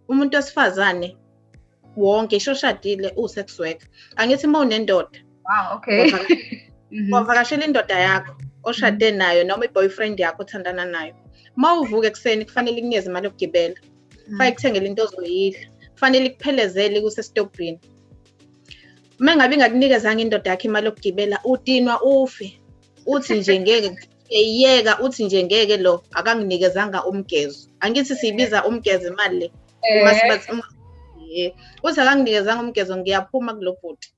umuntu wesifazane wonke ishoshadile sex worker. Angithi mawunendoda. Wow, okay. Wavakashela indoda yakho oshade nayo noma i-boyfriend yakho othandana nayo. Mawuvuka ekseni kufanele ikunikeze imali yokugibela. Kufanele kuthengele into ozoyidla. Kufanele ikuphelezele kusestobhini. Uma ngabe ingakunikezanga indoda yakho imali yokugibela udinwa ufe. Uthi nje ngeke eyeka uthi nje ngeke lo akanginikezanga umgezo. Angithi siyibiza umgezo imali le. Uma sibathi uthi akanginikezanga umgezo ngiyaphuma kulo bhuti.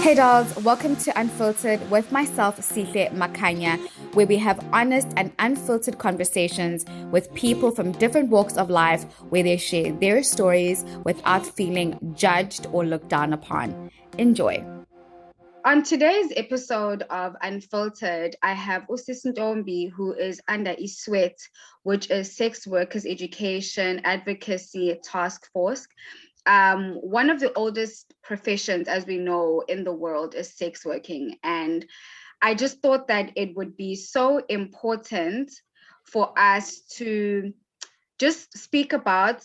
Hey dolls, welcome to Unfiltered with myself, Sihle Makhanya, where we have honest and unfiltered conversations with people from different walks of life where they share their stories without feeling judged or looked down upon. Enjoy. On today's episode of Unfiltered, I have Ntombi, who is under ISWET, which is Sex Workers Education Advocacy Task Force. One of the oldest professions, as we know, in the world is sex working. And I just thought that it would be so important for us to just speak about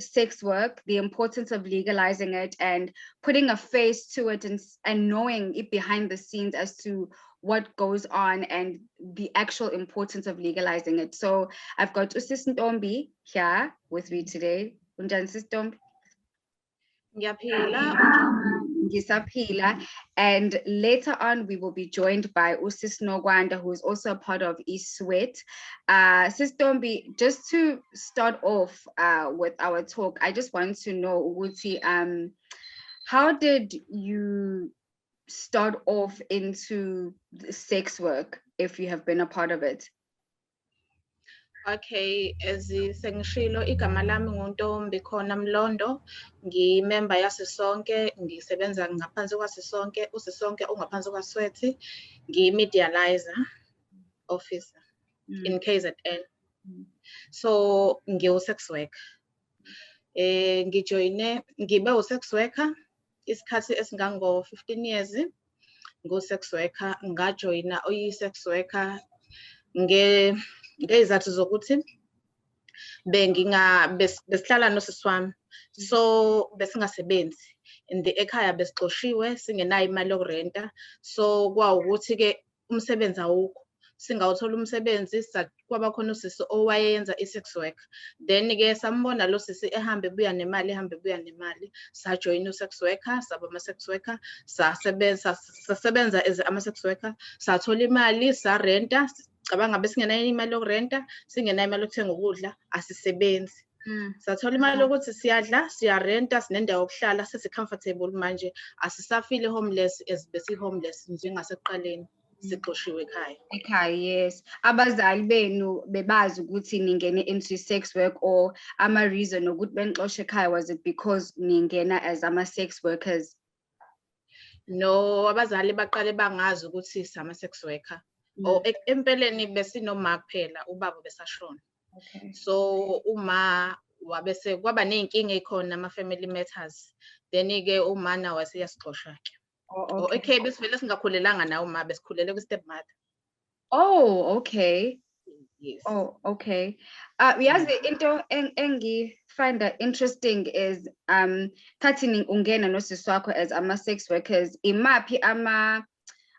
sex work, the importance of legalizing it and putting a face to it and knowing it behind the scenes as to what goes on and the actual importance of legalizing it. So I've got Ntombi here with me today. Ntombi. Ngiyaphila. And later on, we will be joined by Sis Nogwanda, who is also a part of ISWET. Sis Ntombi, just to start off with our talk, I just want to know, Uguti, how did you start off into sex work, if you have been a part of it? Okay, sengishilo igama lami nguNtombi khona Mlondo, ngimember yaSisonke, ngisebenza ngaphansi kwaSisonke, uSisonke ungaphansi kwaSwethi, ngi-medializer officer in KZN. So ngiwu-sex worker. Ngibe u-sex worker isikhathi esingango-15 years, ngu-sex worker, ngajoyina oyi-sex worker ngezathu zokuthi besihlala nosisi wami, so besingasebenzi ekhaya besixoshiwe singenayo imali yokurenta, so kwawukuthi ke umsebenzi awukho, singawuthola umsebenzi kwabakhona usisi owayenza i-sex work. Then ke sambona lo sisi ehambe buya nemali, sajoyina u-sex worker, saba ama-sex worker, sasebenza as ama-sex worker, sathola imali, sarenta. Cabanga besingenayo imali yokurenta, singenayo imali yokuthenga ukudla, asisebenzi. Sathola imali yokuthi siyadla, siyarenta, sinendawo yokuhlala, sesi-comfortable manje, asisafile homeless as besi-homeless njengasekuqaleni, sixoshiwe ekhaya. Ekhaya, yes. Abazali benu bebazi ukuthi ningene into sex work, or ama-reason ukuthi benixoshe ekhaya, was it because ningena as ama-sex workers? No, abazali baqale bangazi ukuthi sama-sex worker. Empeleni besinoma kuphela, ubaba besashona. Okay. So uma wabese kwaba neyinkinga ekhona ama-family matters, then ke umana wasiyasixosha ke. Okay, besivele singakhulelanga nawe uma besikhulele ku-step mother. Oh, okay. Yes. Oh, okay. Yazi into find that interesting is thathi ungena nosisi wakho as ama-sex workers, imaphi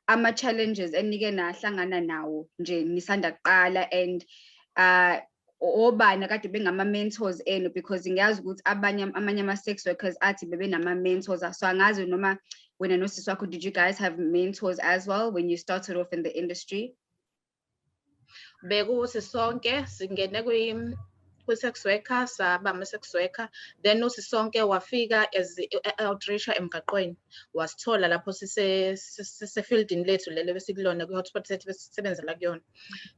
ama-challenges enike nahlangana nawo nje nisanda kuqala, and obani kade bengama-mentors enu, because ngiyazi ukuthi amanye ama-sex workers athi bebe nama-mentors, so angazi noma wena nosisi wakho, did you guys have mentors as well when you started off in the industry? Bekusisonke singene kwi-sex worker, saba ama-sex worker, then uSisonke wafika as outreacher emgaqweni, wasithola lapho sisefieldini lethu lelo besikulona kwi-hotspot sethu besisebenzela kuyona.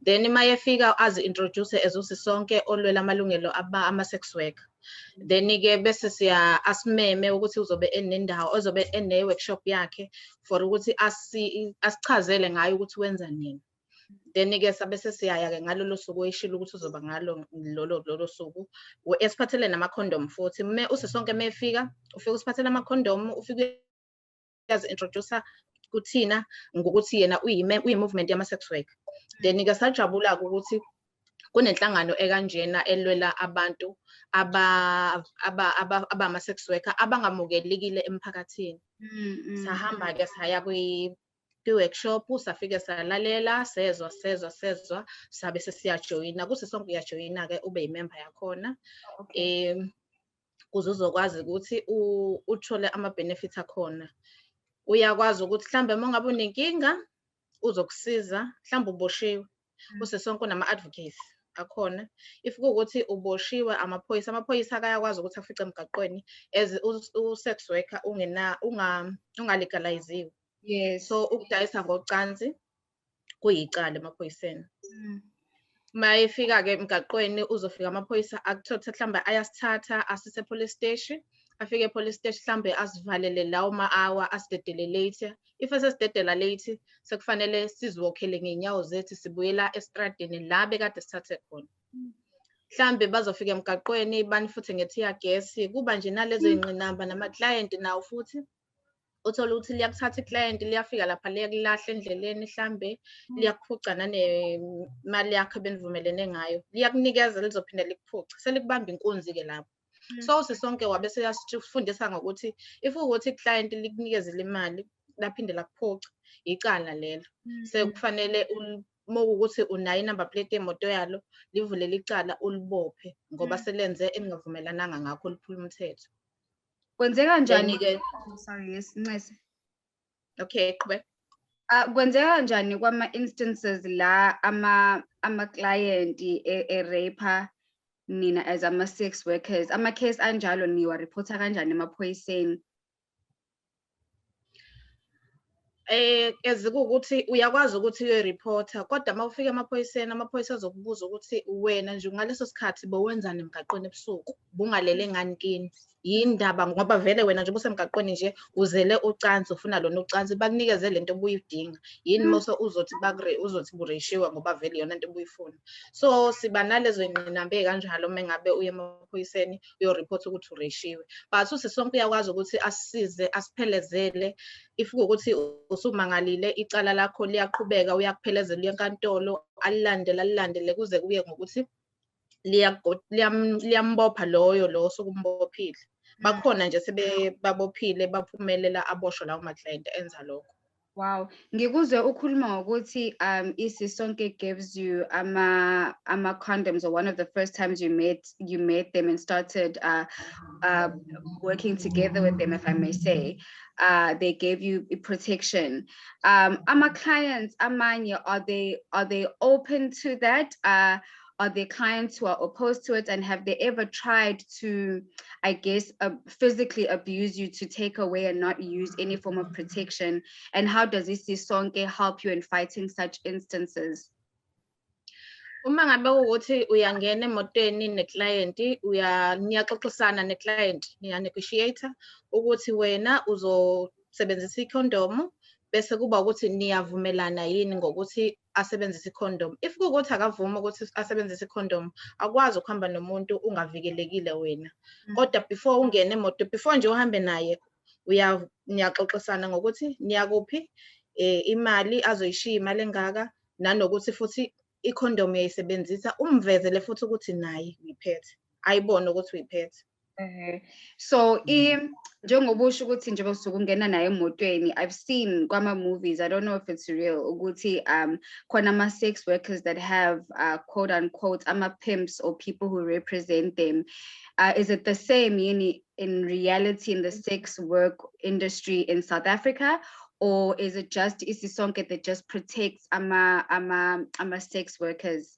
Then mayefika azi-introduce as uSisonke olwela amalungelo ama-sex worker. Then ke bese asimeme ukuthi uzobe enendawo, ozobe ene-workshop yakhe for ukuthi asichazele ngayo ukuthi wenza nini. then-ke sabe sesiyaya-ke ngalolo suku oyishilo ukuthi uzoba ngalo lolo suku esiphathelene namakhondomu futhi usisonke mefika ufika usiphathele amakhondomu ufike uyazi-introduce kuthina ngokuthi yena uyi-movement yama-sex worker. Then-ke sajabula-ke ukuthi kunenhlangano ekanjena elwela abantu abama-sex worker abangamukelekile emphakathini. Sahamba-ke saya kwi-workshop safike salalela sezwa sabe sesiyajoyina kusisonke uyajoyina-ke ube yimember yakhona. Kuze uzokwazi ukuthi uthole ama-benefits akhona. Uyakwazi ukuthi mhlambe mongabe unenkinga uzokusiza, mhlambe uboshiwe usisonke unama-advocacy akhona. If kuwukuthi uboshiwe amaphoyisa akayakwazi ukuthi afice emgaqweni as u-sex worker ungalegaliziwe. Yes. So ukudayisa ngocansi kuyicala emaphoyiseni. Mayefika-ke emgaqweni uzofika amaphoyisa akuthothe mhlambe ayasithatha asise police station, afike police station mhlambe asivalele lawo ma-hour asidedele late. If esesidedela late sekufanele siziwokhele ngey'nyawo zethu sibuyela estradini la bekade sithathe khona. Mhlambe bazofika emgaqweni banifuthe nge-tear gas, kuba nje nalezo y'ngqinamba nama-client nawo futhi uthola ukuthi liyakuthatha i-client liyafika lapha liyakulahla endleleni mhlambe liyakuphuca nemali yakho benivumelene ngayo, liyakunikeza lizophinde likuphuce selikubamba inkunzi-ke lapho. So sisonke wabe siyasifundisa ngokuthi if ukuthi i-client likunikeze imali laphinde lakuphuca icala lelo. Sekufanele mawukuthi unayo i-number plate yemoto yalo livulele icala ulibophe ngoba selenze eningavumelananga ngakho liphula umthetho. Kwenzeka kanjani-ke? Sorry, yes, Ncese. Okay, qhubeka. Kwenzeka kanjani kwama-instances la ama-client e-rape nina as ama-sex workers? Ama-case anjalo niwa-reporta kanjani emaphoyiseni? Ezikuwukuthi uyakwazi ukuthi uyoreporta kodwa mawufika amaphoyiseni amaphoyisa azokubuza ukuthi wena nje ngaleso sikhathi bowenzani emgaqweni ebusuku bungalele ngani kini yini indaba ngoba vele wena nje busemgaqweni nje uzele ucansi ufuna lona ucansi bakunikeze lento obuyidinga yini mose uzothi bureshiwe ngoba vele yona into obuyifuna. So siba nalezo y'ngqinamba kanjalo mengabe uye emaphoyiseni uyoreport ukuthi ureshiwe, but usisonke uyakwazi ukuthi asisize asiphelezele if kuwukuthi usumangalile icala lakho liyaqhubeka uyakuphelezela enkantolo alilandele kuze kuye ngokuthi liyambopha lo sokumbophile. Bakhona nje sebebabophile baphumelela aboshwa lawo ma-client enza lokho. Wow, ngikuzwe ukhuluma ngokuthi isisonke gives you ama-condoms, or one of the first times you met them and started working together with them, if I may say. They gave you protection. Ama-clients amanye, are they open to that? Are there clients who are opposed to it, and have they ever tried to, I guess, physically abuse you to take away and not use any form of protection? And how does isisonke help you in fighting such instances? Uma ngabe ukuthi uyangena emotweni ne-client niyaxoxisana ne-client niya-negotiate ukuthi wena uzosebenzisa ikhondomu bese kuba ukuthi niyavumelana yini ngokuthi asebenzise ikhondomu. If kuwukuthi akavuma ukuthi asebenzise ikhondomu akwazi ukuhamba nomuntu ungavikelekile wena. Kodwa before ungene emoto, before nje uhambe naye niyaxoxisana ngokuthi niyakuphi imali azoyishiya imali engaka nanokuthi futhi ikhondomu uyayisebenzisa umvezele futhi ukuthi naye uyiphethe ayibone ukuthi uyiphethe. So njengoba usho ukuthi nje basuke ungena naye emotweni, I've seen kwama-movies, I don't know if it's real, ukuthi khona ama-sex workers that have quote unquote ama-pimps or people who represent them. Is it the same in reality in the sex work industry in South Africa, or is it just isisonke that just protects ama sex workers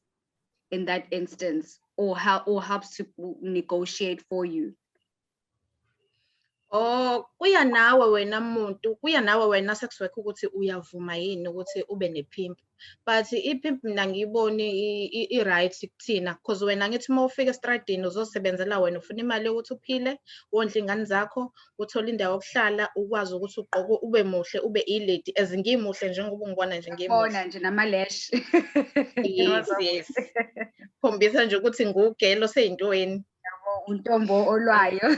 in that instance, or helps to negotiate for you? Kuya nawe wena muntu, kuya nawe wena sex worker ukuthi uyavuma yini ukuthi ube ne-pimp. but i-pimp mina ngiyiboni i-right kuthina because wena ngithi uma ufika estradini uzosebenzela wena ufuna imali yokuthi uphile wondle ingane zakho uthole indawo yokuhlala ukwazi ukuthi ugqoke ube muhle ube ilady as ngimuhle njengoba ungibona nje ngimuhle bona nje namalash yes khombisa nje ukuthi ngugelo seyintweni untombo olwayo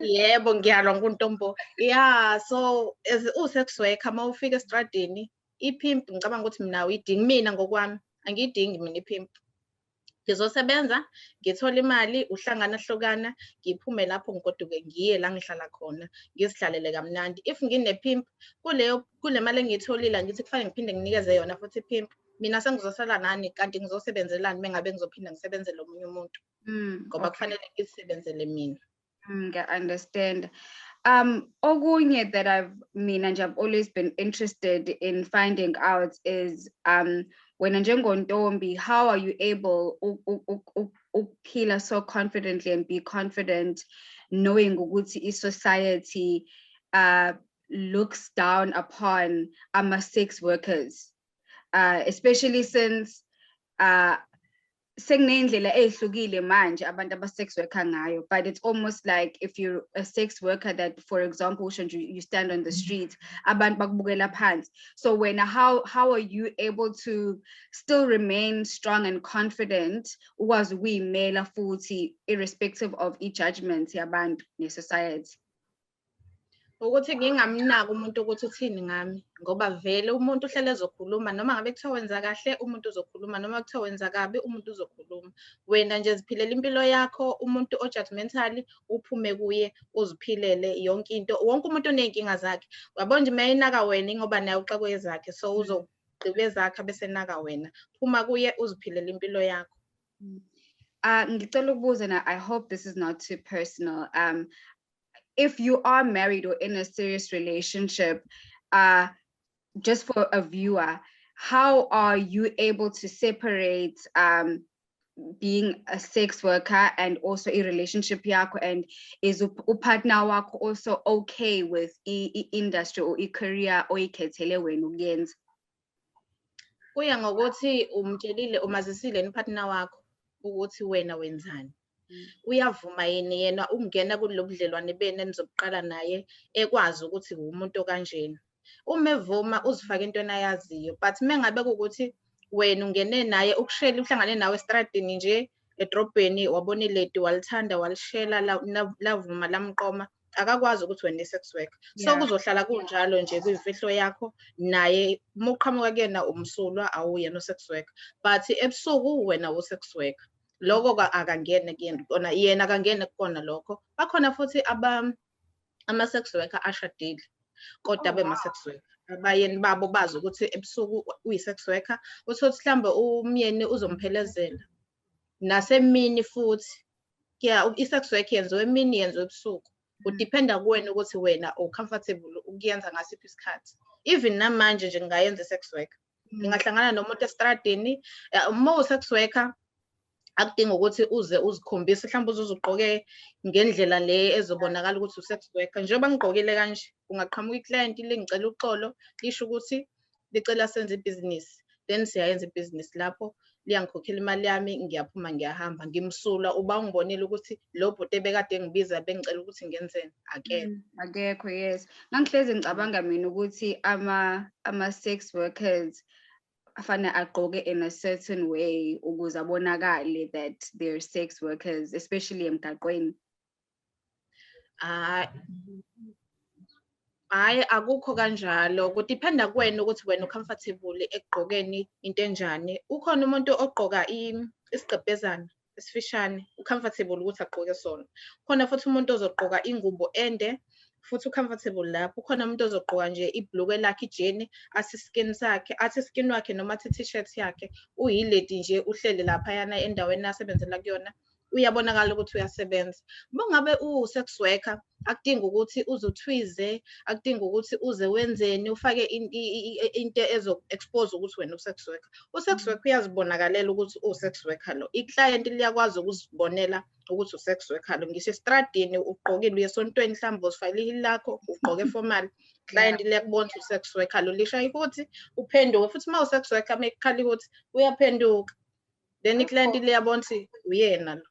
yebo ngiyalwa nguntombo yeah so as u-sex worker uma ufika estradini i-pimp ngicabanga ukuthi mina uyidingi mina ngokwami angiyidingi mina i-pimp ngizosebenza ngithola imali uhlangana hlokana ngiphume lapho ngigoduke ngiye la ngihlala khona ngizihlalele kamnandi if ngine-pimp kule mali engiyitholile ngithi kufanele ngiphinde nginikeze yona futhi i-pimp mina sengizosala nani kanti ngizosebenzelani mengabe ngizophinda ngisebenzele omunye umuntu ngoba kufanele ngizisebenzele mina. I understand. Okunye that I've always been interested in finding out is when njengontombi, how are you able ukuphila so confidently and be confident knowing ukuthi society looks down upon sex workers, especially since sekunendlela ezihlukile manje abantu aba-sex worker ngayo, but it's almost like if you're a sex worker that, for example, you stand on the street, abantu bakubukela phansi. So how are you able to still remain strong and confident ukwazi ukuyimela futhi irrespective of i-judgment yabantu ne-society? Ukuthi ngingamnaki umuntu ukuthi uthini ngami ngoba vele umuntu uhlele ezokhuluma noma ngabe kuthiwa wenza kahle umuntu uzokhuluma noma kuthiwa wenza kabi umuntu uzokhuluma wena nje ziphilela impilo yakho umuntu o-judgmental uphume kuye uziphilele yonke into wonke umuntu uney'nkinga zakhe uyabona nje mayinaka wena ingoba naye uxakwe ezakhe so uzogqiba ezakhe bese naka wena phuma kuye uziphilele impilo yakho. Ngicela ukubuza na, I hope this is not too personal. If you are married or in a serious relationship, just for a viewer, how are you able to separate being a sex worker and also a relationship yakho, and is upartner wakho also okay with industry or career oyikhethele wena ukuyenza? Kuya ngokuthi umtshelile umazisile nipartner wakho ukuthi wena wenzani. Uyavuma yini yena ungena kulobudlelwane bene nizoqala naye ekwazi ukuthi umuntu kanjeni. Uma evuma uzifaka entweni ayaziyo, but mengabe ukuthi wena ungene naye ukushela uhlangane nawe estradini nje edrobheni wabona ilady walithanda walishela lavuma lamqoma akakwazi ukuthi wena sex worker. So kuzohlala kunjalo nje kuyimfihlo yakho naye uma uqhamuka kuyena umsulwa awuye no sex worker, but ebusuku wena u-sex worker. Lokho akangene kuyena yena akangene kukona lokho. Bakhona futhi ama-sex worker ashadile kodwa bema-sex worker abayeni babo bazi ukuthi ebusuku uyi-sex worker uthi mhlambe umyeni uzomphelezela nasemini futhi i-sex worker yenziwe emini yenziwe ebusuku udependa kuwena ukuthi wena comfortable ukuyenza ngasiphi isikhathi. Even namanje nje ngingayenza i-sex worker ngingahlangana nomuntu estradini uma u-sex worker akudinga ukuthi uze uzikhombise mhlawumbe uzugqoke ngendlela le ezobonakala ukuthi u-sex worker njengoba ngigqokile kanje ungaqhamuka i-client lingicela uxolo lisho ukuthi licela senze ibhizinisi then siyayenza ibhizinisi lapho liyangikhokhela imali yami ngiyaphuma ngiyahamba ngimsula uba ungibonile ukuthi lo bhuti ebekade ngibiza bengicela ukuthi ngenzeni akekho. Yes, ngangihlezi ngicabanga mina ukuthi ama-sex workers afana agqoke in a certain way ukuze abonakale that they're sex workers, especially emgaqweni. Hayi akukho kanjalo kudependa kuwena ukuthi wena ucomfortable ekugqokeni into enjani. Ukhona umuntu ogqoka isigqebhezana esifishane ucomfortable ukuthi agqoke sona. Khona futhi umuntu ozogqoka ingubo ende futhi ucomfortable lapho. Ukhona umuntu ozogqoka nje ibhlukwe lakhe ijeni athi skin wakhe noma athi t-shirt yakhe uyilady nje uhlele lapha yana endaweni asebenzela kuyona uyabonakala ukuthi uyasebenza. Uma ngabe u-sex worker akudingi ukuthi uzuthwize, akudingi ukuthi uze wenzeni ufake into ezo-expose ukuthi wena u-sex worker. U-sex worker uyazibonakalela ukuthi u-sex worker lo. Iclient liyakwazi ukuzibonela ukuthi u-sex worker lo. Ngisho estradini ugqokile uye esontweni mhlawumbe uzifakile ihili lakho, ugqoke formal. Client liyakubona ukuthi u-sex worker lo. Lisho ukuthi uphenduke futhi uma u-sex worker mekukhala ukuthi uyaphenduka. Then i-client liyabona ukuthi uyena lo.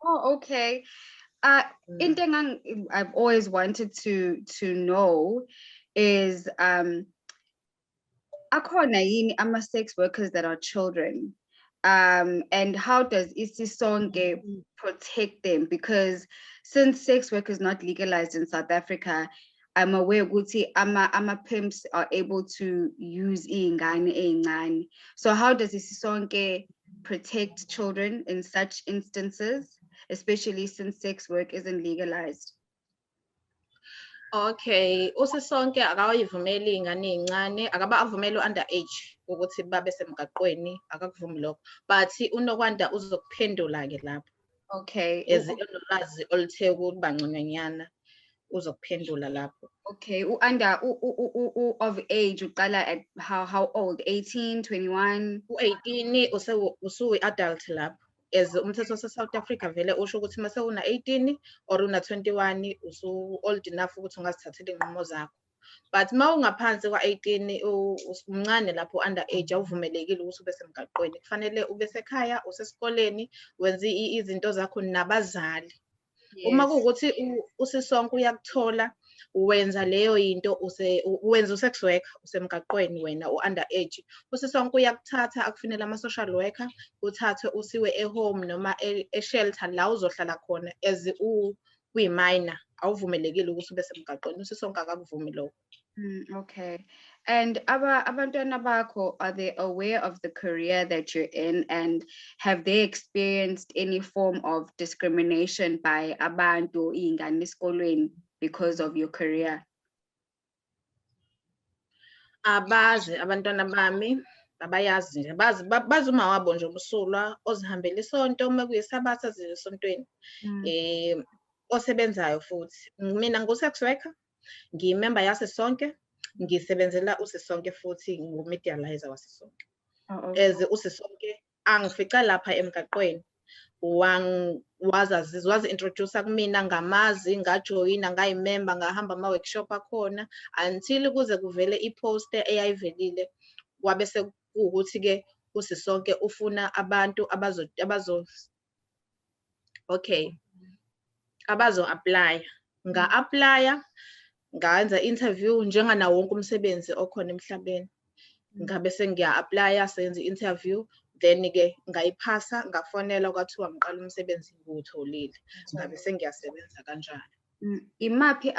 Oh, okay. Into I've always wanted to know is akhona yini ama-sex workers that are children, and how does isisonke protect them? Because since sex work is not legalized in South Africa, I'm aware ukuthi ama pimps are able to use iy'ngane ey'ncane. So how does isisonke protect children in such instances, especially since sex work isn't legalized? Okay, usisonke akawayivumeli iy'ngane ey'ncane, akavumeli underage ukuthi babe semgaqweni, akakuvumi lokho. But unokwanda uzokuphendula-ke lapho. Okay. Unolwazi oluthe ukuba ngconywana uzokuphendula lapho. Okay, under of age uqala at how old? 18, 21? U-18 usuyi-adult lapho. As umthetho wase-South Africa vele usho ukuthi mase una 18 or una 21 usu-old enough ukuthi ungazithathela iy'nqumo zakho. But ma ungaphansi kwa-18 umncane lapho underage awuvumelekile ukuthi ube semgaqweni. Kufanele ube sekhaya, usesikoleni, wenze izinto zakho nabazali. Uma kuwukuthi usisonke uyakuthola wenza leyo yinto wenza u-sex worker usemgaqweni wena u-underage, usisonke uyakuthatha akufunela ama-social worker uthathwe usiwe e-home noma e-shelter la uzohlala khona as uyi-minor, awuvumelekile ukuthi ube semgaqweni, usisonke akakuvumi lokho. Okay. And abantwana bakho, are they aware of the career that you're in, and have they experienced any form of discrimination by abantu iy'ngane esikolweni because of your career? Abazi abantwana bami, abayazi nje, bazi uma wabo nje umsulwa ozihambela isonto uma kuyisabatha zize esontweni. Osebenzayo futhi. Mina ngu-sex worker, ngiyimember yasisonke, ngisebenzela usisonke futhi ngu-medializer wasisonke. As usisonke angifica lapha emgaqweni. Wazi-introduce kumina ngamazi, ngajoyina, ngayimember, ngahamba ama-workshop akhona until kuze kuvele i-post eyayivelile. Kwabe sekuwukuthi-ke usisonke ufuna abantu abazo-apply. Nga-apply, ngayenza interview njenganawo wonke umsebenzi okhona emhlabeni. Ngabe sengiya-apply, senze interview, then-ke ngayiphasa, ngafonela kwathiwa ngiqala umsebenzi ngiwutholile. Ngabe sengiyasebenza kanjalo. Imaphi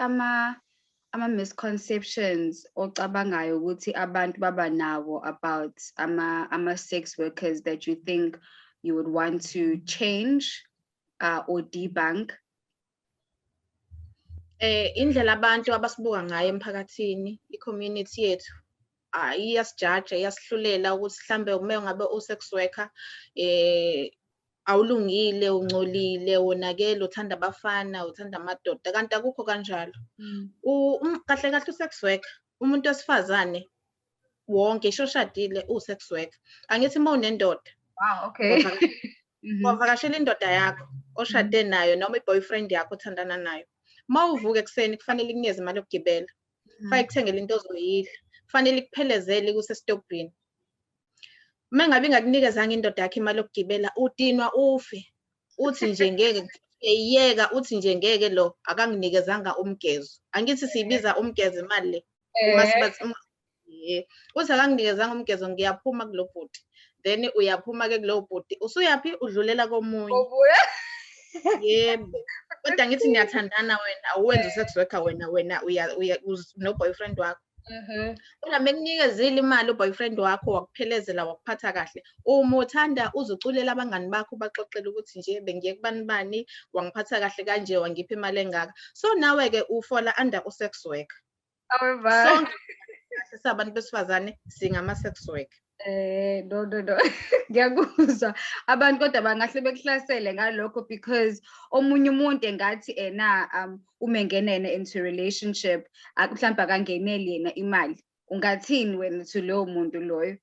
ama-misconceptions ocabangayo ukuthi abantu baba nawo about ama-sex workers that you think you would want to change or debunk? Indlela abantu abasibuka ngayo emphakathini, i-community yethu iyasijaja, iyasihlulela ukuthi mhlambe uma ngabe u-sex worker awulungile, ungcolile, wonakele, uthanda abafana, uthanda amadoda, kanti akukho kanjalo. Kahle kahle u-sex worker, umuntu wesifazane wonke ishoshadile u-sex worker. Angithi uma unendoda. Wow, okay. Wavakashela indoda yakho oshade nayo noma i-boyfriend yakho othandana nayo. Ma uvuka ekuseni kufanele ikunikeze imali yokugibela. Kufanele kuthengele into ozoyidla. Kufanele ikuphelezele kusestobhini. Uma ngabe ingakunikezanga indoda yakho imali yokugibela, udinwa ufe. Uthi nje ngeke uyayiyeka, uthi nje ngeke lo akanginikezanga umgezo. Angithi siyibiza umgezo imali le. Uma sibathi uthi akanginikezanga umgezo ngiyaphuma kulo bhuti. Then uyaphuma-ke kulowo bhuti. Usuyaphi? Udlulela komunye. Yebo. Kodwa ngithi niyathandana wena, awuwenzi u-sex worker wena uya no-boyfriend wakho. Kodwa mekunikezile imali u-boyfriend wakho wakuphelezela wakuphatha kahle. Uma uthanda uzuculela abangani bakho baxoxele ukuthi nje bengiye kubani bani, wangiphatha kahle kanje, wangipha imali engaka. So nawe-ke ufola under u-sex worker. Sonke sabantu besifazane singama-sex worker. No. Ngiyakuzwa. Abantu kodwa bangahle bekuhlasele ngalokho because omunye umuntu engathi umengene into a relationship mhlawumbe akangeneli yena imali. Ungathini wena to lowo muntu loyo?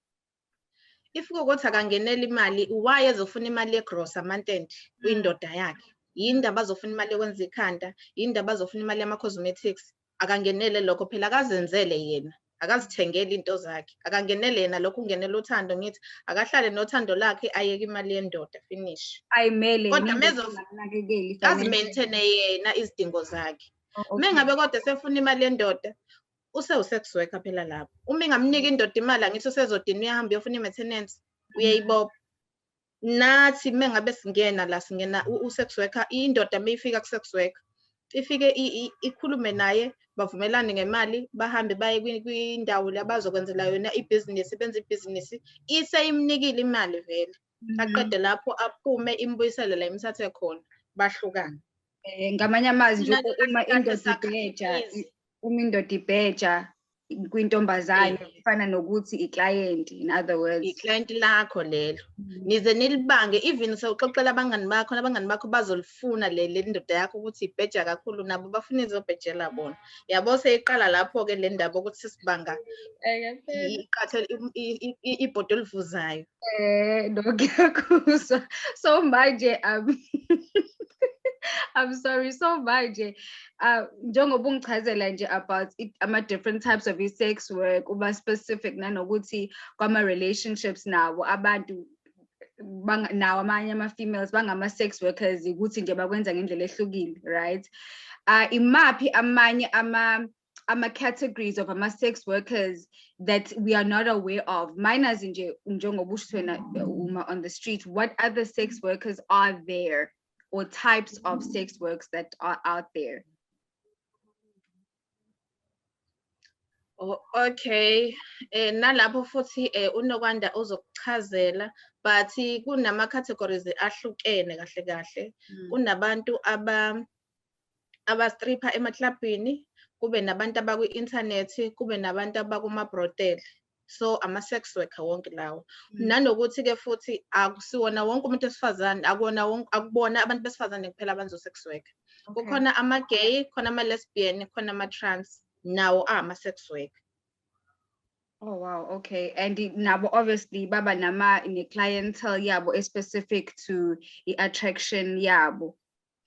If kuwukuthi akangenela imali, why ezofuna imali ye-gross amantent kwindoda yakhe? Yindaba azofuna imali yokwenza ikhanda, yindaba azofuna imali yama-cosmetics. Akangenele lokho phela, akazenzele yena, akazithengele into zakhe, akangenele yena lokho, ungenela uthando. Ngithi akahlale nothando lakhe, ayeke imali yendoda, finish. Ayimele Kodwa azi-maintain yena izidingo zakhe. Mengabe kodwa sefuna imali yendoda, usewu-sex worker phela lapho. Uma ingamnika indoda imali, angithi usezodinwa uyahamba uyofuna i-maintenance, uyayibopha. Nathi mengabe singena la, singena u-sex worker, indoda mayifika ku-sex worker, ifike ikhulume naye, bavumelane ngemali, bahambe baye kwindawo la bazokwenzela yona ibhizinisi, benze ibhizinisi, iseyimnikile imali vele. Aqede lapho aphume imbuyisele la imthathe khona, bahlukane. Ngamanye amazwi nje uma indoda ibheja kwintombazane kufana nokuthi i-client, in other words. I-client lakho lelo. Nize nilibange, even sewuxoxela abangani bakho bazolifuna le ndoda yakho ukuthi ibheja kakhulu, nabo bafuna izobhejela bona. Yabo seyiqala lapho-ke le ndaba ukuthi sibanga ibhodo olivuzayo. No, ngiyakuzwa. So manje I'm sorry, so manje njengoba ungichazela nje about different types of sex work, uba specific nanokuthi kwama-relationships nawo abantu nawo amanye ama-females bangama-sex workers ukuthi nje bakwenza ngendlela ehlukile, right? Imaphi amanye ama-categories of ama-sex workers that we are not aware of? Mine as nje njengoba usho wena on the street, what other sex workers are there, or types of sex works that are out there? Oh, okay. Nalapho futhi unokwanda uzokuchazela, but kunama categories ahlukene kahle kahle. Kunabantu aba-stripper emaklabhini, kube nabantu abakwi-internet, kube nabantu abakuma-brothel. So ama-sex worker wonke lawo. Nanokuthi-ke futhi akusiwona wonke umuntu wesifazane, akubona abantu besifazane kuphela abenzo-sex worker. Kukhona ama-gay, khona ama-lesbian, khona ama-trans, nawo ama-sex worker. Oh wow, okay. And nabo obviously baba ne-clientele yabo specific to the-attraction yabo.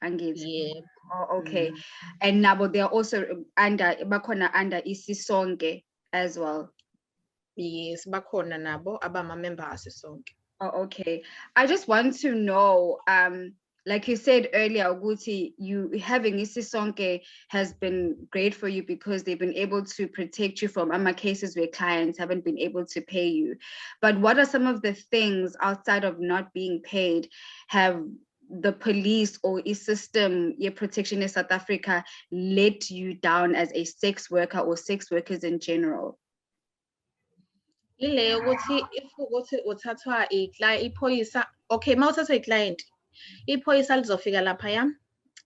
Yeah. Oh, okay. And nabo they are also bakhona under isisonke as well. Yes, bakhona nabo abama-member asisonke. Oh, okay. I just want to know, like you said earlier, Uguti, you having isisonke has been great for you because they've been able to protect you from cases where clients haven't been able to pay you. But what are some of the things outside of not being paid have the police or a system, your protection in South Africa, let you down as a sex worker or sex workers in general? Ile ukuthi if ukuthi uthathwa iphoyisa, okay, mawuthathwa i-client, iphoyisa lizofika lapha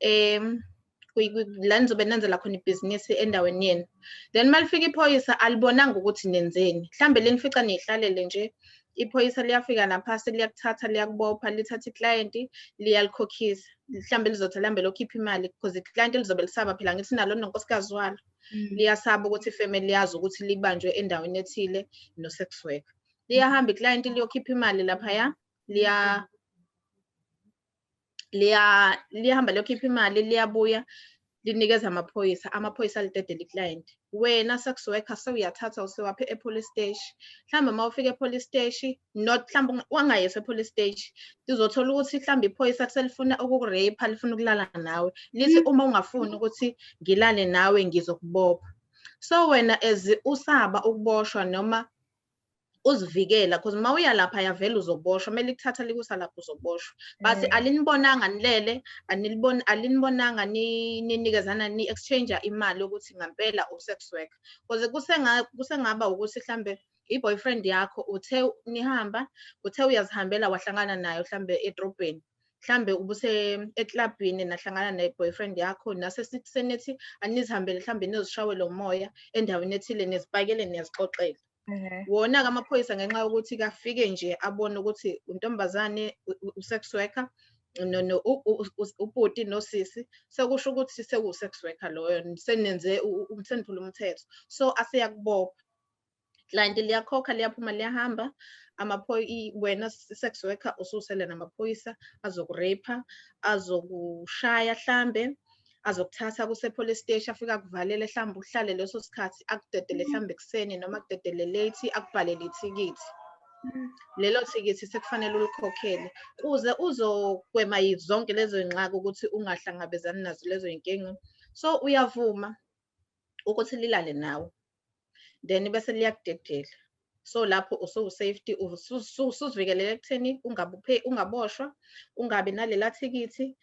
la nizobe nenzela khona ibhizinisi endaweni yenu. Then malifika iphoyisa alibonanga ukuthi nenzeni. Mhlambe lenifica nihlalele nje, iphoyisa liyafika lapha liyakuthatha, liyakubopha, lithatha i-client, liyalikhokhisa. Mhlambe lizothi lambe lokhipha imali because i-client lizobe lisaba phela ngithi nalo nonkosikazi walo. Liyasaba ukuthi ifamily yazi ukuthi libanjwe endaweni ethile no-sex worker. Liyahamba i-client liyokhipha imali lapha liyahamba liyokhipha imali, liyabuya linikeza amaphoyisa lidedele i-client. Wena sex worker sewuyathatha usewaphi e-police station. Mhlawumbe mawufika e-police station, not mhlawumbe wangayesa e-police station, lizothola ukuthi mhlawumbe iphoyisa selifuna ukukurape, lifuna ukulala nawe. Lithi uma ungafuni ukuthi ngilale nawe ngizokubopha. So wena as usaba ukuboshwa noma uzivikela, because mawuya lapha yavela uzoboshwa, kumele likuthatha likusa lapho uzoboshwa. But alinibonanga nilele, alinibonanga ninikezana ni-exchange imali ukuthi ngampela u-sex worker. Because kusengaba ukuthi mhlambe i-boyfriend yakho uthe nihamba, uthe uyazihambela wahlangana nayo mhlambe edrobheni. Mhlambe ubuse eklabhini nahlangana ne-boyfriend yakho, nase sithi anizi hambele mhlambe nizishawele umoya endaweni ethile, nizipakele niyazixoxela. Wona-ke amaphoyisa ngenxa yokuthi kafike nje abone ukuthi untombazane u-sex worker ubhuti nosisi, sekusho ukuthi seku-sex worker loyo, seniphula umthetho, so aseyakubopha. Client liyakhokha, liyaphuma, liyahamba. Wena sex worker ususele namaphoyisa azokurepha, azokushaya hlambe, azokuthatha kuse-police station, afike akuvalele hlambe uhlale leso sikhathi, akudedele hlambe ekuseni noma akudedele late, akubhalele ithikithi. Lelo thikithi sekufanele ulikhokhele kuze uzogwema zonke lezo ngxaki ukuthi ungahlangabezani nazo lezo inkinga. So uyavuma ukuthi lilale nawe, then bese liyakudedela. So lapho usu-safety, usuzivikelele ekutheni ungaboshwa, ungabi nalela thikithi,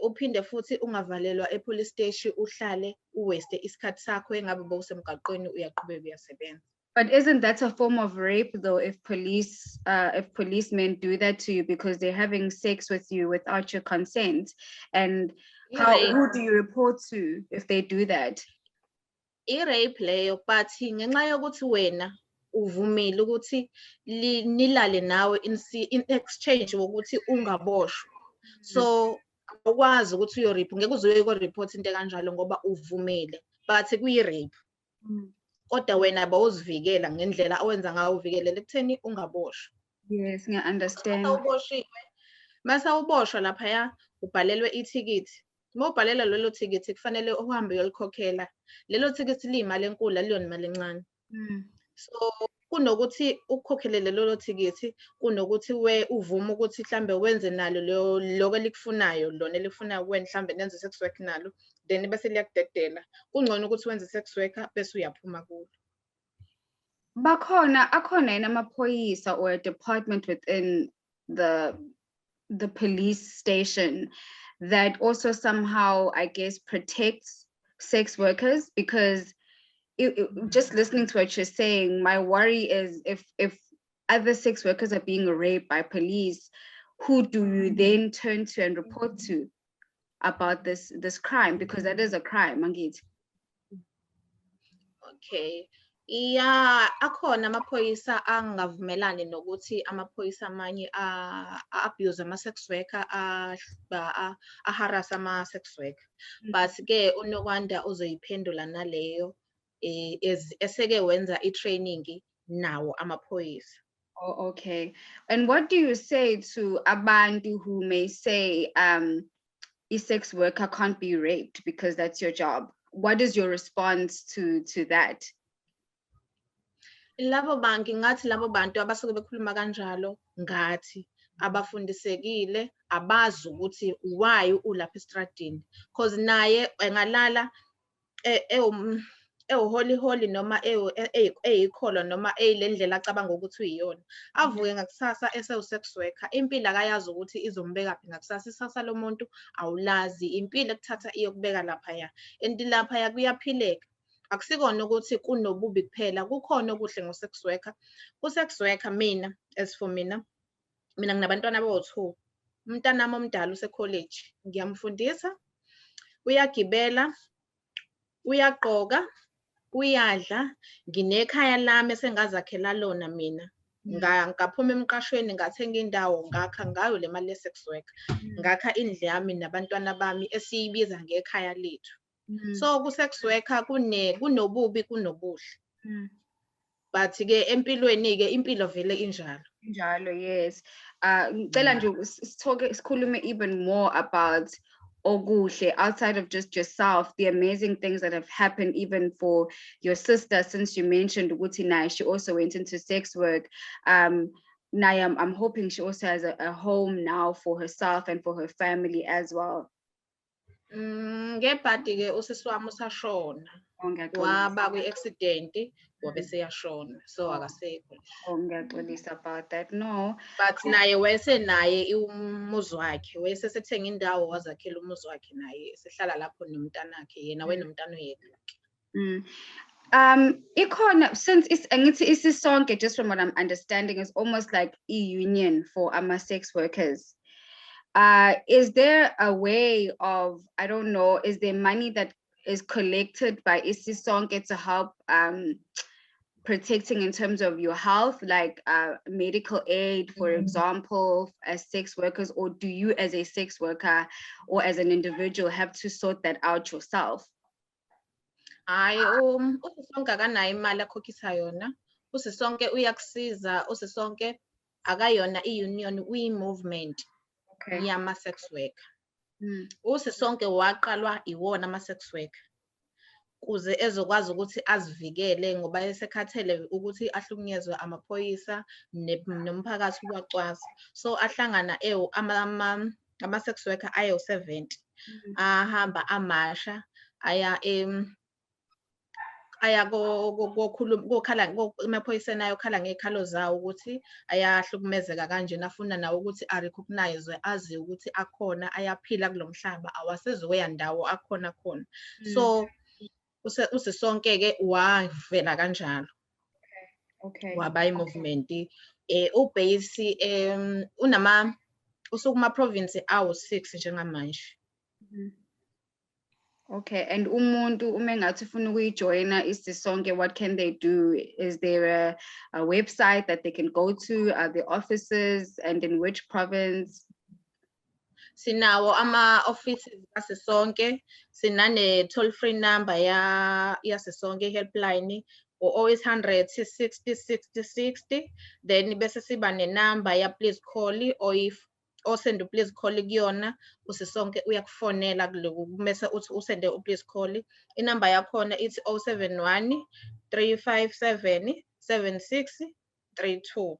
uphinde futhi ungavalelwa e-police station, uhlale uwaste isikhathi sakho engabe bowusemgaqweni uyaqhubeka uyasebenza. But isn't that a form of rape though, if policemen do that to you because they're having sex with you without your consent? And who do you report to if they do that? I-rape leyo, but ngenxa yokuthi wena uvumile ukuthi nilale nawe in exchange wokuthi ungaboshwa. So awukwazi ukuthi uyoripha, ngeke uze uyoreport into kanjalo ngoba uvumile, but kuyi-rape. Kodwa wena bawuzivikela ngendlela owenza ngayo, uvikelele ekutheni ungaboshwa. Yes, ngiya-understand. Mase uboshwa laphaya ubhalelwe ithikithi. Uma ubhalela lelo thikithi kufanele uhambe uyolikhokhela. Lelo thikithi liyimali enkulu, aliyona imali encane. So kunokuthi ukhokhelele lelo thikithi, kunokuthi uvume ukuthi hlambe wenze nalo lokho elikufunayo, lona elifunayo wena hlambe nenze sex work nalo, then bese liyakudedela. Kungcono ukuthi wenze sex worker bese uyaphuma kulo. Akhona yini amaphoyisa or a department within the police station that also somehow, I guess, protects sex workers? Because just listening to what you're saying, my worry is if other sex workers are being raped by police, who do you then turn to and report to about this crime? Because that is a crime, Mangit. Okay. Yeah, akhona amaphoyisa angavumelani nokuthi amaphoyisa amanye abuse ama-sex worker, harass ama-sex worker. But ke unokwanda uzoyiphendula naleyo eseke wenza i-training nawo amaphoyisa. Oh, okay. And what do you say to abantu who may say a sex worker can't be raped because that's your job? What is your response to that? Labo bantu abasuke bekhuluma kanjalo ngathi abafundisekile, abazi ukuthi why ulapha estradini, because naye engalala holy noma eyikholwa noma eyilendlela acabanga ukuthi uyiyona, avuke ngakusasa sex worker, impilo akayazi ukuthi izombeka phi ngakusasa. Isasa lomuntu awulazi, impilo ekuthatha iyokubeka laphaya, and laphaya kuyaphileka. Akusikona ukuthi kunobubi kuphela, kukhona okuhle ngo-sex worker. Ku-sex worker, mina, as for mina nginabantwana abawu-2. Umntanami omdala use-college, ngiyamfundisa, uyagibela, uyagqoka, uyadla, nginekhaya lami esengazakhela lona mina. Ngaphuma emqashweni, ngathenga indawo, ngakha ngayo le mali ye-sex worker, ngakha indlu yami nabantwana bami esiyibiza ngekhaya lethu. So ku-sex worker kunobubi kunobuhle. But ke empilweni ke impilo vele injalo. Injalo, yes. Ngicela nje sikhulume even more about okuhle outside of just yourself, the amazing things that have happened even for your sister, since you mentioned ukuthi nayo she also went into sex work. Now I'm hoping she also has a home now for herself and for her family as well. Ngebhadi ke usisi wami usashona, waba kwi-accident wabe seyashona, so akasekho. Ngiyaxolisa about that. No, but naye wayesenaye umuzi wakhe, wayesethenge indawo wazakhela umuzi wakhe, naye sehlala lapho nomntanakhe, yena wenomntana oyedwa. Ikhona, since angithi isisonke, just from what I'm understanding, is almost like a union for sex workers. Is there a way of, I don't know, is there money that is collected by isisonke to help protecting in terms of your health, like medical aid, for example, as sex workers, or do you as a sex worker or as an individual have to sort that out yourself? Hayi, usisonke akanayo imali akhokhisa yona, usisonke uyakusiza, usisonke akayona i-union, uyi-movement yama-sex worker. Usisonke waqalwa iwona ama-sex worker kuze ezokwazi ukuthi azivikele ngoba esekhathele ukuthi ahlukunyezwe amaphoyisa nomphakathi ukwacwaza. So ahlangana ama-sex worker ayo-70 ahamba amasha aya kokhala emaphoyiseni ayokhala ngey'khalo zawo ukuthi ayahlukumezeka kanjena, afuna nawo ukuthi a-recognize-we, azi ukuthi akhona, ayaphila kulo mhlaba, awasezoya ndawo akhona khona. So usisonke-ke wavela kanjalo. Waba i-movement. U-base usukuma-province awu-6 njengamanje. Okay, and umuntu umengathi ufuna ukuyijoyina isisonke, what can they do? Is there a website that they can go to? Are there offices, and in which province? Sinawo ama-offices asisonke, sinane toll-free number yasisonke helpline, always 100 60 60 60. Then bese siba ne-number ya please call, or send please call kuyona, usisonke uyakufonela kuloku bese uthi usende please call. Inamba yakhona ithi 071 357 7632.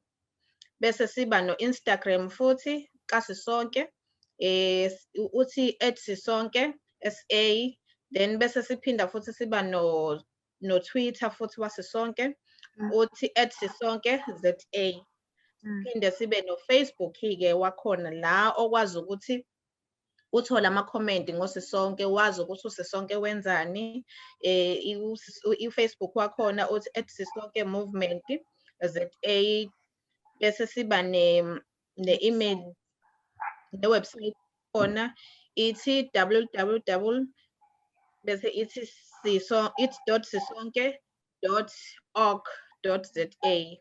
Bese siba no Instagram futhi kasisonke, uthi @sisonke SA. Then bese siphinda futhi siba no Twitter futhi wasisonke, uthi @sisonke ZA. Phinde sibe no Facebook-ke wakhona la okwazi ukuthi uthole ama-comment ngosisonke, wazi ukuthi usisonke wenzani. I-Facebook wakhona uthi @sisonke movement ZA. Bese siba ne-email, ne-website khona ithi www bese ithi it's.sisonke.org.za.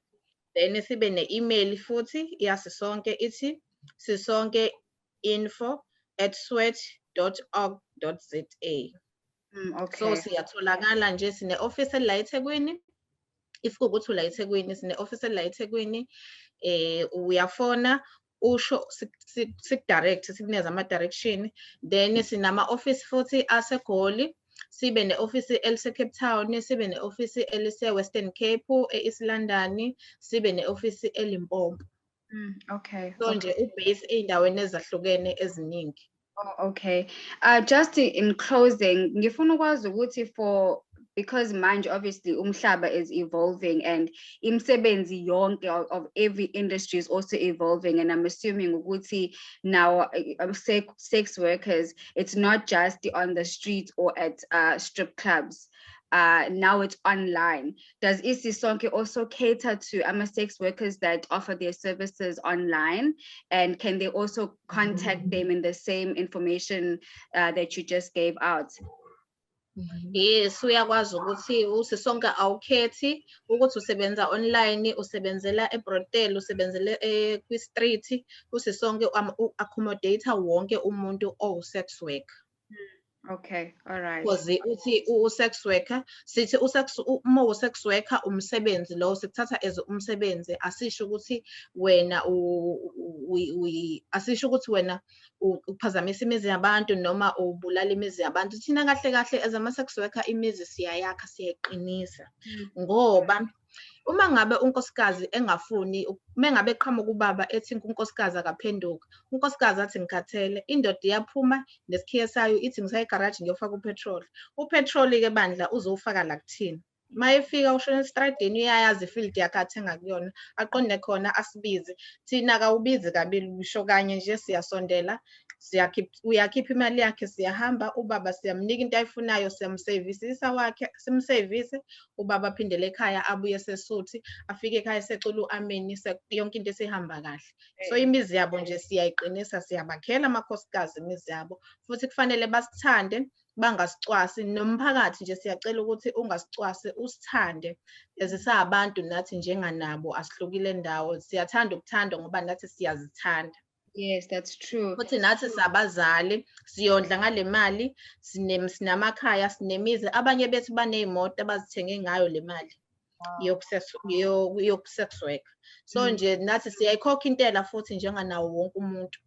Then sibe ne-email futhi yasisonke ithi sisonke.info@swet.org.za. So siyatholakala nje, sine-office la eThekwini. If kuwukuthi ula eThekwini, sine-office la eThekwini, uyafona usho sikudirect, sikunikeza ama-direction. Then sinama-office futhi aseGoli, sibe ne-office elise-Cape Town, sibe ne-office elise-Western Cape, e-East London, sibe ne-office eLimpopo. So nje u-base ey'ndaweni ezahlukene eziningi. Okay. Just in closing, ngifuna ukwazi ukuthi because manje obviously umhlaba is evolving and imsebenzi yonke of every industry is also evolving, and I'm assuming ukuthi now sex workers, it's not just on the street or at strip clubs. Now it's online. Does isisonke also cater to sex workers that offer their services online? And can they also contact them in the same information that you just gave out? Yes, uyakwazi ukuthi usisonke awukhethi ukuthi usebenza online, usebenzela eBrothel, usebenzele kwi-street, usisonke accommodate wonke umuntu owu-sex worker. Okay, all right. Because uthi u-sex worker, sithi uma u-sex worker umsebenzi lo sikuthatha as umsebenzi, asisho ukuthi wena asisho ukuthi wena uphazamisa imizi yabantu noma ubulala imizi yabantu. Thina kahle kahle as ama-sex worker imizi siyayakha, siyayiqinisa ngoba uma ngabe unkosikazi engafuni, mengabe eqhamuka ubaba ethi unkosikazi akaphenduka, unkosikazi athi ngikhathele, indoda iyaphuma nesikhiye sayo ithi ngisaya egaraji ngiyofaka upetrol. Upetrol-ke bandla uzowufaka la kuthina. Mayefika ushona estradini uyayazi ifield yakhe athenga kuyona, aqonde khona asibize. Thina kawubizi kabili, usho kanye nje siyasondela, uyakhipha imali yakhe, siyahamba, ubaba siyamnika into ayifunayo, siyamsevisisa wakhe, simsevise, ubaba aphindele ekhaya, abuye sesuthi, afike ekhaya secula u-ameni, yonke into esihamba kahle. So imizi yabo nje siyayiqinisa, siyabakhela amakhosikazi imizi yabo, futhi kufanele basithande, bangasicwasi nomphakathi nje siyacela ukuthi ungasicwasi usithande as sabantu nathi njenganabo asihlukile ndawo siyathanda ukuthandwa ngoba nathi siyazithanda. Yes, that's true. Futhi nathi sabazali siyondla ngale mali sinamakhaya sinemizi abanye bethu banezimoto abazithenge ngayo le mali yokusex work. So nje nathi siyayikhokha intela futhi njenganawo wonke umuntu.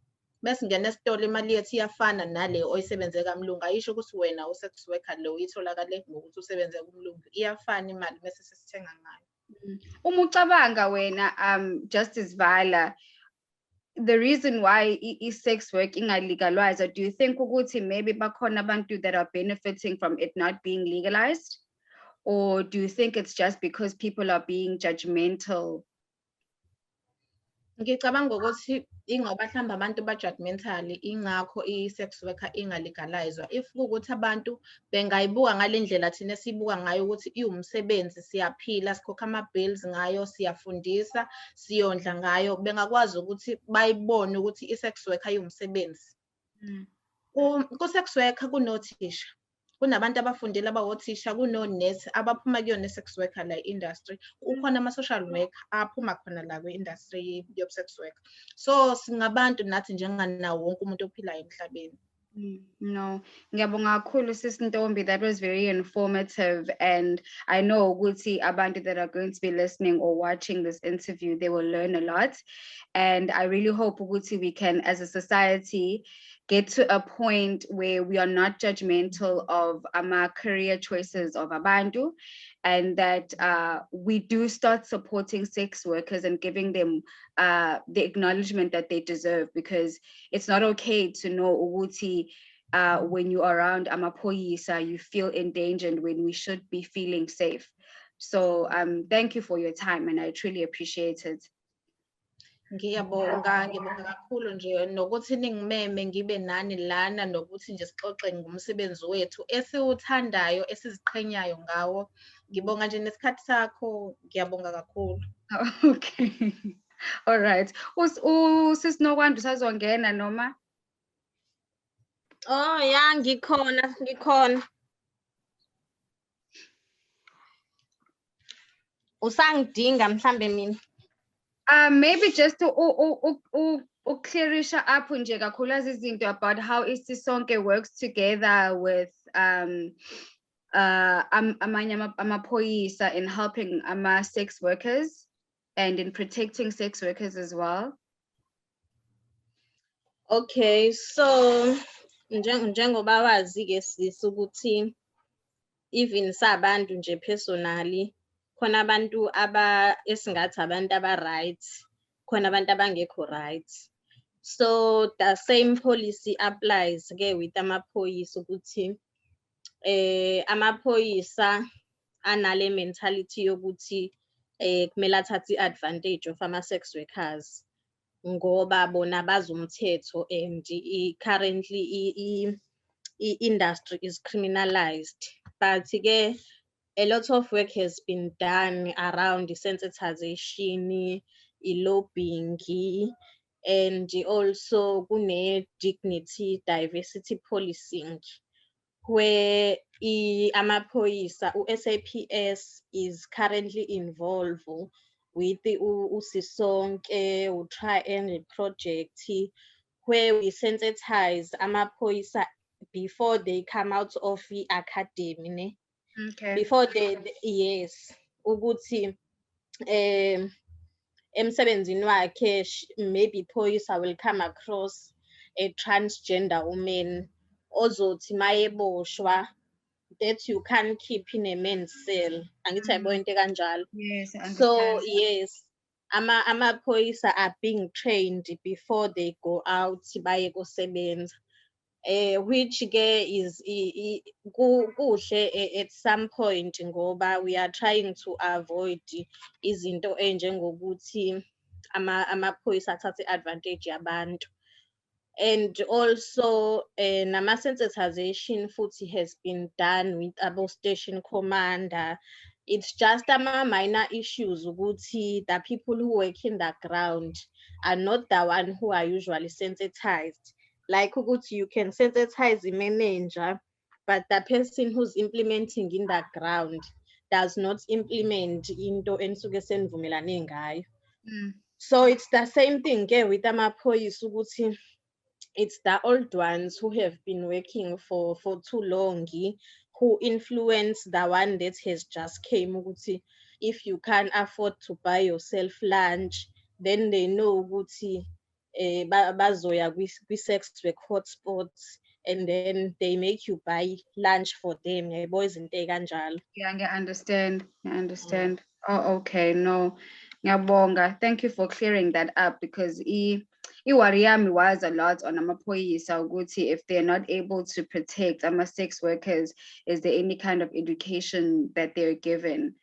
Bese ngena esitolo imali yethu iyafana nale oyisebenze kamlungu ayisho ukuthi wena u-sex worker lo uyitholakale ngokuthi usebenze kumlungu iyafana imali bese sesithenga ngayo. Uma ucabanga wena Justice Vala, the reason why sex work legalized, do you think ukuthi maybe bakhona abantu that are benefiting from it not being legalized, or do you think it's just because people are being judgmental? Ngicabanga ukuthi ingoba mhlawumbe abantu ba-judgmental ingakho i-sex worker ingalegalizwa. If kuwukuthi abantu bengayibuka ngale ndlela thina siyibuka ngayo ukuthi iwumsebenzi siyaphila sikhokha ama-bills ngayo siyafundisa siyondla ngayo bengakwazi ukuthi bayibone ukuthi i-sex worker iwumsebenzi. Ku-sex worker kunothisha kunabantu abafundile abawothisha kunonesi abaphuma kuyona sex worker la industry kukhona ama-social worker aphuma khona la kwi-industry yo-sex worker. So singabantu nathi njenganawo wonke umuntu ophilayo emhlabeni. No, ngiyabonga kakhulu sis Ntombi, that was very informative, and I know ukuthi abantu that are going to be listening or watching this interview, they will learn a lot, and I really hope ukuthi we can as a society get to a point where we are not judgmental of our career choices of abantu, and that we do start supporting sex workers and giving them the acknowledgement that they deserve, because it's not okay to know ukuthi when you're around amaphoyisa you feel endangered when we should be feeling safe. So thank you for your time, and I truly appreciate it. Ngiyabonga kakhulu nje nokuthi ningimeme ngibe nani lana nokuthi nje sixoxe ngomsebenzi wethu esiwuthandayo esiziqhenyayo ngawo. Ngibonga nje nesikhathi sakho, ngiyabonga kakhulu. Okay. All right. Sis Nokwanda usazongena noma? Oh yeah, ngikhona. Usangidinga mhlambe mina. Maybe just to clearisha up nje kakhulukazi izinto about how isisonke works together with amanye amaphoyisa in helping sex workers and in protecting sex workers as well. Okay, so njengoba wazi-ke sisi ukuthi even sabantu nje personally khona abantu esingathi abantu aba-right, khona abantu abangekho right. So the same policy applies-ke with amaphoyisa ukuthi amaphoyisa anale mentality yokuthi kumele athathe i-advantage of ama-sex workers ngoba bona bazi umthetho, and currently i-industry is criminalized. But-ke a lot of work has been done around the sensitization, lobbying, and also kune-dignity diversity policing, where amaphoyisa u-SAPS is currently involved with uSisonke Triangle project, where we sensitize amaphoyisa before they come out of the academy, ne? Okay. Before yes, ukuthi emsebenzini wakhe maybe phoyisa will come across a transgender woman ozothi mayeboshwa that you can't keep in a men's cell. Angithi ayibona into kanjalo. Yes, I understand. So yes, amaphoyisa are being trained before they go out baye kusebenza. Which-ke is kuhle at some point ngoba we are trying to avoid izinto enjengokuthi amaphoyisa athathe advantage yabantu. And also nama-sensitization futhi has been done with abo station commander. It's just minor issues ukuthi the people who work in the ground are not the one who are usually sensitized. Like ukuthi you can sensitize the manager but the person who's implementing in the ground does not implement into enisuke senivumelane ngayo. So it's the same thing ke with amaphoyisa ukuthi it's the old ones who have been working for too long who influence the one that has just came ukuthi if you can't afford to buy yourself lunch, then they know ukuthi bazoya kwi-sex work hotspots, and then they make you buy lunch for them. Yabo izinto kanjalo. Yeah, I understand. Oh, okay. No. Ngiyabonga. Thank you for clearing that up, because i-worry yami was a lot on amaphoyisa ukuthi if they're not able to protect sex workers, is there any kind of education that they're given?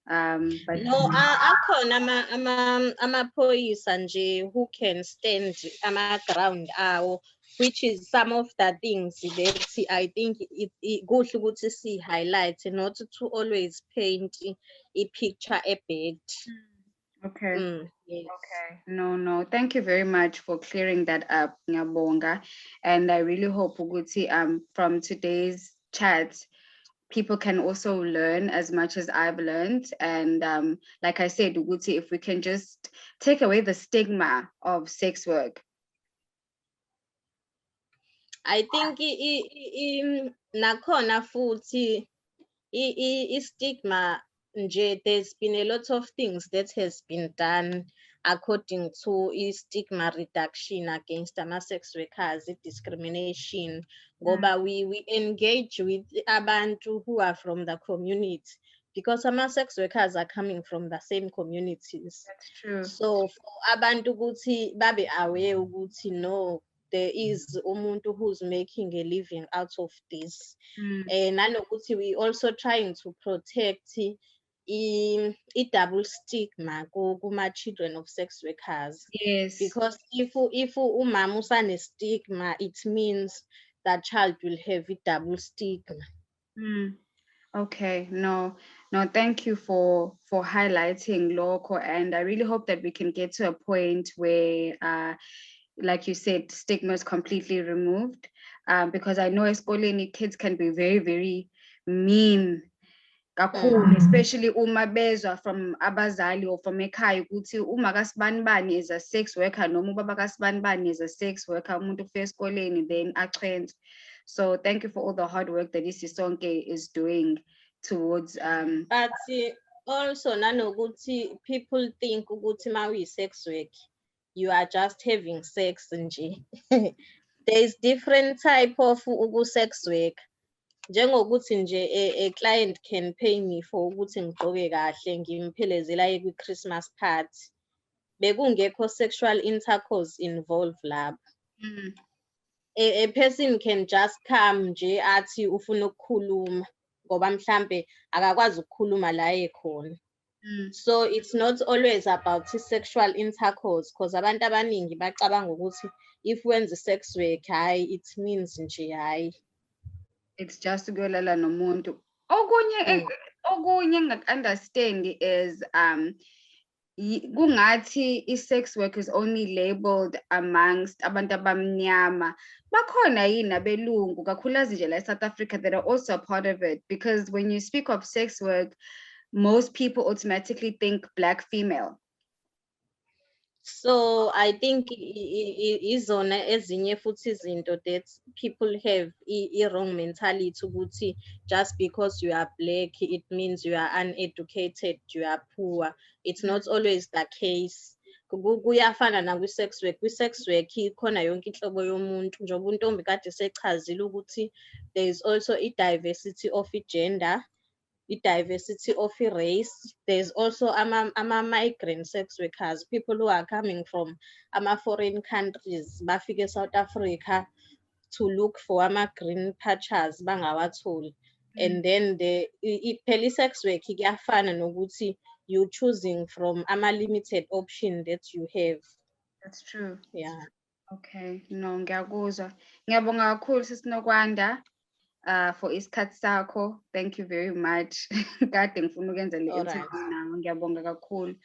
But no, akhona amaphoyisa nje who can stand ama-ground awo, which is some of the things that I think it kuhle ukuthi si-highlight, not to always paint a picture a bit. okay. Yes. Okay. No. Thank you very much for clearing that up, Ngiyabonga. And I really hope ukuthi from today's chat, people can also learn as much as I've learned. And like I said, ukuthi, if we can just take away the stigma of sex work. I think nakhona futhi i-stigma nje, there's been a lot of things that has been done according to stigma reduction against sex workers, discrimination. Ngoba we engage with abantu who are from the community, because sex workers are coming from the same communities. That's true. So for abantu ukuthi babe aware ukuthi no, there is umuntu who's making a living out of this. And nanokuthi we also trying to protect double stigma kuma children of sex workers. Yes. Because if umama usane stigma, it means that child will have a double stigma. Okay, no, thank you for highlighting local, and I really hope that we can get to a point where like you said, stigma is completely removed, because I know eskoleni kids can be very, very mean, especially uma bezwa from abazali or from ekhaya ukuthi uma kasibani is a sex worker, noma ubaba kasibani is a sex worker, umuntu ufika eskoleni then achwenze. So thank you for all the hard work that Isisonke is doing towards but also nanokuthi people think ukuthi mawi sex work you are just having sex nje. There is different type of sex work. Njengokuthi nje a client can pay me for ukuthi ngigqoke kahle ngimphelezela kwi-Christmas party, bekungekho sexual intercourse involved lapho. A person can just come nje athi ufuna ukukhuluma ngoba mhlambe akakwazi ukukhuluma la ekhona. So it's not always about sexual intercourse, because abantu abaningi bacabanga ukuthi if wenza sex work hayi it means nje hayi it's just ukuyolala nomuntu. Okunye engaku-understand is kungathi i-sex work is only labeled amongst abantu abamnyama. Bakhona yini abelungu kakhulukazi nje la eSouth Africa that are also a part of it, because when you speak of sex work, most people automatically think Black female. So I think izona ezinye futhi izinto that people have wrong mentality ukuthi just because you are Black it means you are uneducated, you are poor. It's not always the case. Kuyafana na kwi-sex work. Kwi-sex work ikhona yonke inhlobo yomuntu, njengoba uNtombi kade sechazile ukuthi there is also i-diversity of gender, diversity of race. There's also migrant sex workers, people who are coming from foreign countries, bafike South Africa to look for green patches bangawatholi. And then the sex work kuyafana nokuthi you choosing from limited option that you have. That's true. Yeah. Okay, no, ngiyakuzwa. Ngiyabonga kakhulu sisinokwanda. For isikhathi sakho, thank you very much. Kade ngifuna ukwenza le interview nawe, ngiyabonga kakhulu.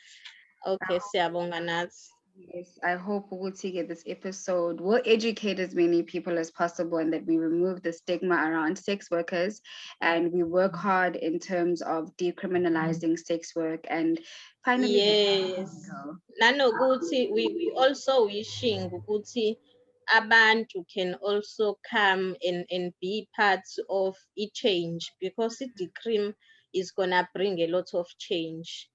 Okay, siyabonga nathi. Yes, I hope we'll take this episode will educate as many people as possible and that we remove the stigma around sex workers and we work hard in terms of decriminalizing sex work and finally Yes. Nanokuthi we also wishing ukuthi abantu can also come and be part of a change because the is gonna bring a lot of change.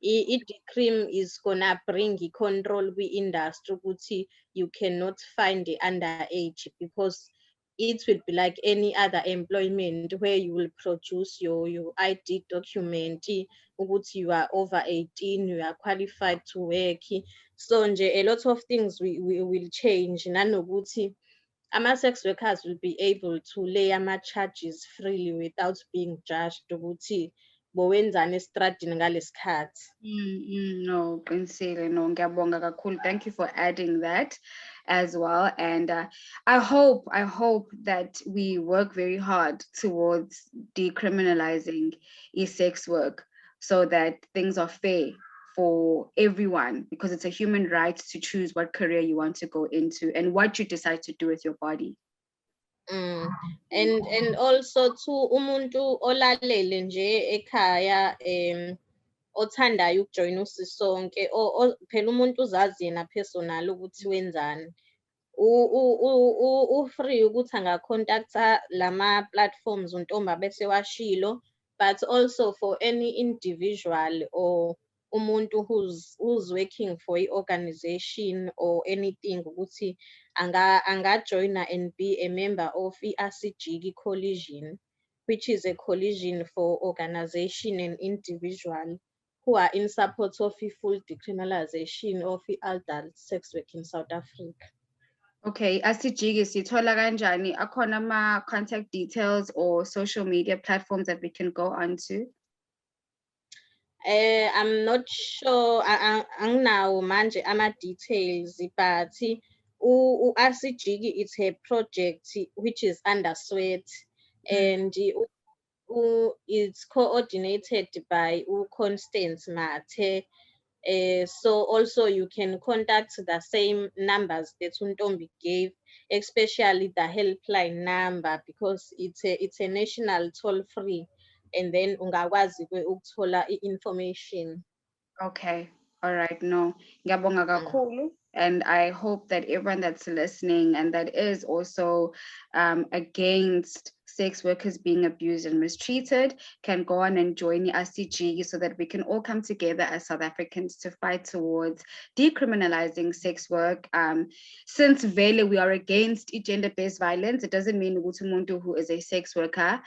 I-decree is gonna bring control kwi-industry ukuthi you cannot find the underage because it will be like any other employment where you will produce your ID document ukuthi you are over 18, you are qualified to work. So nje a lot of things we will change nanokuthi ama-sex workers will be able to lay ama-charges freely without being judged ukuthi bowenzani esitradini ngalesikhathi. No, Qinisile, no, ngiyabonga kakhulu. Thank you for adding that as well. And I hope that we work very hard towards decriminalizing sex work so that things are fair for everyone because it's a human right to choose what career you want to go into and what you decide to do with your body. And also to umuntu olalele nje ekhaya othandayo ukujoyina usisonke phela umuntu uzazi yena personal ukuthi wenzani u-free ukuthi angacontacta lama-platforms uNtombi bese washilo but also for any individual or umuntu who's working for i-organization or anything ukuthi angajoyina and be a member of i-ASIJIKI coalition, which is a coalition for organization and individual who are in support of full decriminalization of adult sex work in South Africa. Okay, ASIJIKI sithola kanjani? Akhona ama-contact details or social media platforms that we can go onto? I'm not sure, anginawo manje ama-details, but ASIJIKI it's a project which is under SWET and it's coordinated by Constance Mathe. So also you can contact the same numbers that Ntombi gave, especially the helpline number because it's a national toll-free and then ungakwazi ukuthola information. Okay, all right, no, ngiyabonga kakhulu. And I hope that everyone that's listening and that is also against sex workers being abused and mistreated can go on and join the ASIJIKI so that we can all come together as South Africans to fight towards decriminalizing sex work. Since vele we are against gender-based violence, it doesn't mean ukuthi umuntu who is a sex worker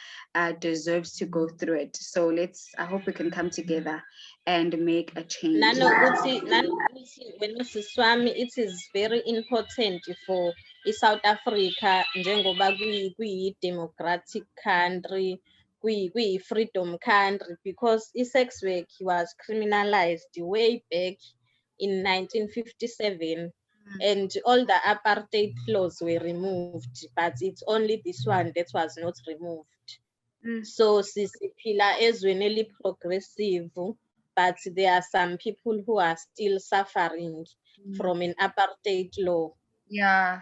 deserves to go through it. So I hope we can come together and make a change. Nanokuthi wena siswami, it is very important for South Africa njengoba kuyi-democratic country, kuyi-freedom country because sex work was criminalized way back in 1957 and all the apartheid laws were removed, but it's only this one that was not removed. So sisiphila ezweni eli-progressive, but there are some people who are still suffering from an apartheid law. Yeah,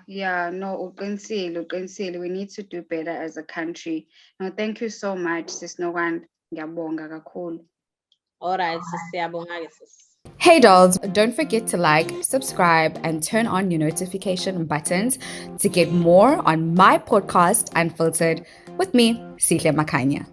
no, uqinisile. We need to do better as a country. No, thank you so much, sis Nowan. Ngiyabonga kakhulu. All right, siyabonga sis. Hey dolls, don't forget to like, subscribe, and turn on your notification buttons to get more on my podcast, Unfiltered, with me, Sihle Makhanya.